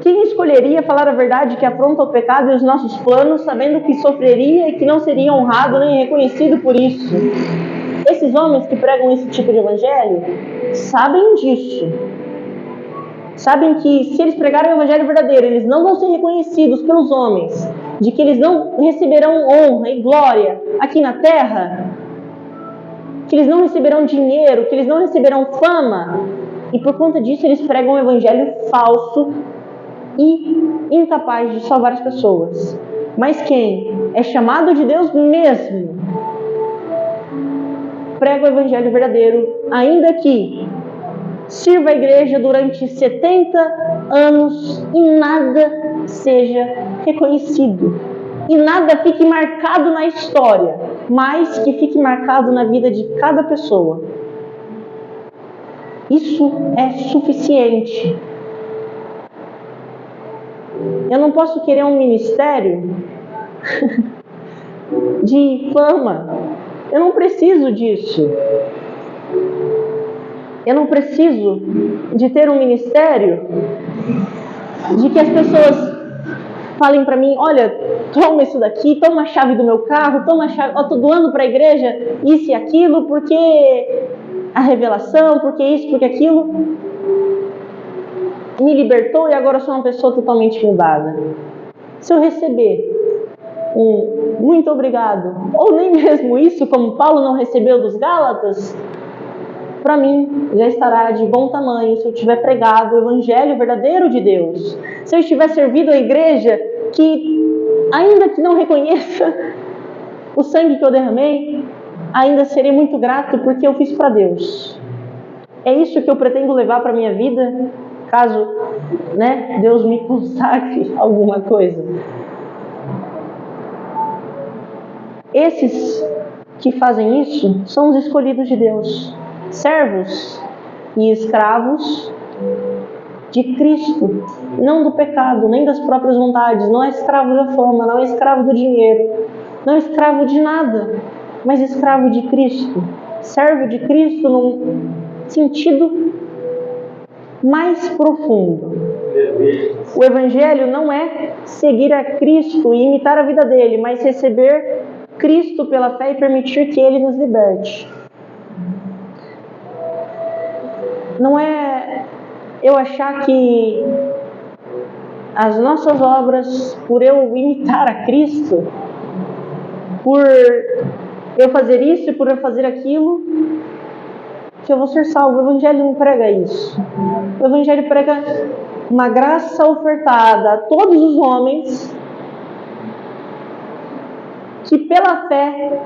Quem escolheria falar a verdade que afronta o pecado e os nossos planos, sabendo que sofreria e que não seria honrado nem reconhecido por isso? Esses homens que pregam esse tipo de evangelho sabem disso. Sabem que se eles pregarem o evangelho verdadeiro, eles não vão ser reconhecidos pelos homens, de que eles não receberão honra e glória aqui na terra, que eles não receberão dinheiro, que eles não receberão fama, e por conta disso eles pregam um evangelho falso e incapaz de salvar as pessoas. Mas quem é chamado de Deus mesmo, prega o evangelho verdadeiro, ainda que sirva a igreja durante 70 anos e nada seja reconhecido. E nada fique marcado na história, mas que fique marcado na vida de cada pessoa. Isso é suficiente. Eu não posso querer um ministério de fama. Eu não preciso disso. Eu não preciso de ter um ministério de que as pessoas falem para mim: olha, toma isso daqui, toma a chave do meu carro, toma a chave, eu estou doando para a igreja isso e aquilo, porque a revelação, porque isso, porque aquilo me libertou e agora eu sou uma pessoa totalmente mudada. Se eu receber um muito obrigado, ou nem mesmo isso, como Paulo não recebeu dos Gálatas, para mim já estará de bom tamanho se eu tiver pregado o evangelho verdadeiro de Deus. Se eu estiver servido a igreja que, ainda que não reconheça o sangue que eu derramei, ainda serei muito grato porque eu fiz para Deus. É isso que eu pretendo levar para a minha vida, caso Deus me consagre alguma coisa. Esses que fazem isso são os escolhidos de Deus. Servos e escravos de Cristo, não do pecado, nem das próprias vontades. Não é escravo da fama, não é escravo do dinheiro, não é escravo de nada, mas escravo de Cristo. Servo de Cristo num sentido mais profundo. O evangelho não é seguir a Cristo e imitar a vida dele, mas receber Cristo pela fé e permitir que ele nos liberte. Não é eu achar que as nossas obras, por eu imitar a Cristo, por eu fazer isso e por eu fazer aquilo, que eu vou ser salvo. O evangelho não prega isso. O evangelho prega uma graça ofertada a todos os homens que pela fé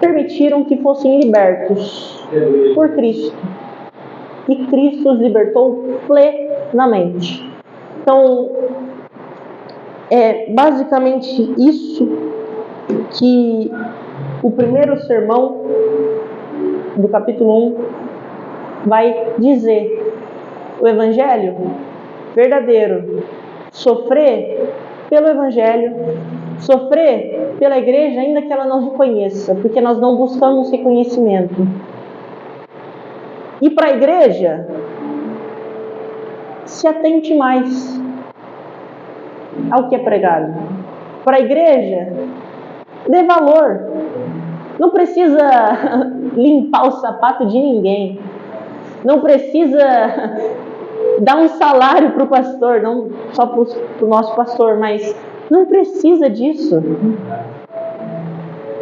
permitiram que fossem libertos por Cristo. E Cristo os libertou plenamente. Então, é basicamente isso que o primeiro sermão do capítulo 1 vai dizer. O evangelho verdadeiro, sofrer pelo evangelho, sofrer pela igreja, ainda que ela não reconheça, porque nós não buscamos reconhecimento. E para a igreja, se atente mais ao que é pregado. Para a igreja, dê valor. Não precisa limpar o sapato de ninguém. Não precisa dar um salário para o pastor, não só para o nosso pastor, mas não precisa disso.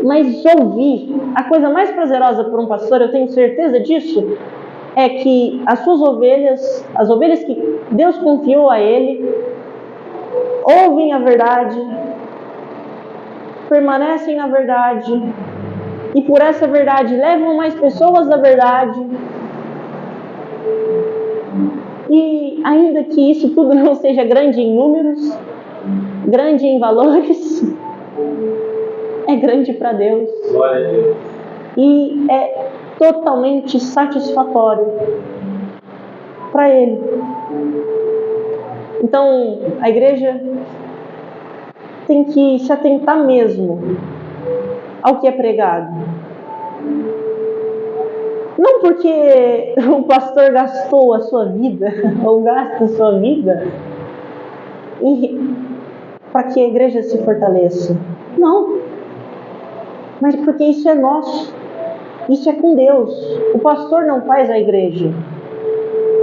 Mas ouvir, a coisa mais prazerosa para um pastor, eu tenho certeza disso, é que as suas ovelhas, as ovelhas que Deus confiou a ele, ouvem a verdade permanecem na verdade e por essa verdade levam mais pessoas à verdade. E ainda que isso tudo não seja grande em números, grande em valores, é grande para Deus. Glória a Deus. E é totalmente satisfatório para Ele. Então, a igreja tem que se atentar mesmo ao que é pregado. Não porque o pastor gastou a sua vida, ou gasta a sua vida, para que a igreja se fortaleça. Não. Mas porque isso é nosso. Isso é com Deus. O pastor não faz a igreja.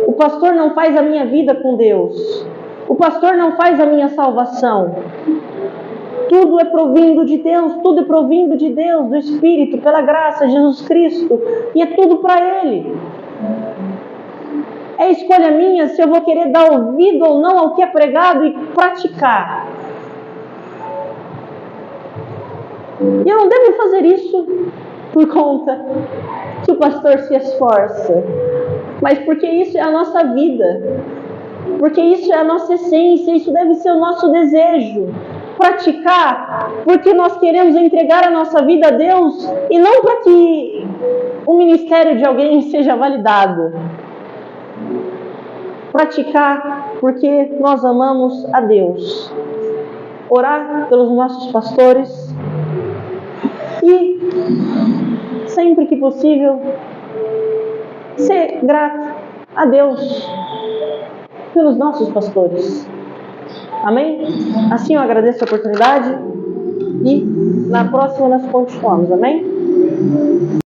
O pastor não faz a minha vida com Deus. O pastor não faz a minha salvação. Tudo é provindo de Deus, tudo é provindo de Deus, do Espírito, pela graça de Jesus Cristo. E é tudo para Ele. É escolha minha se eu vou querer dar ouvido ou não ao que é pregado e praticar. E eu não devo fazer isso por conta que o pastor se esforça, mas porque isso é a nossa vida, porque isso é a nossa essência, isso deve ser o nosso desejo. Praticar porque nós queremos entregar a nossa vida a Deus e não para que o ministério de alguém seja validado. Praticar porque nós amamos a Deus. Orar pelos nossos pastores e, sempre que possível, ser grato a Deus pelos nossos pastores. Amém? Assim eu agradeço a oportunidade e na próxima nós continuamos. Amém?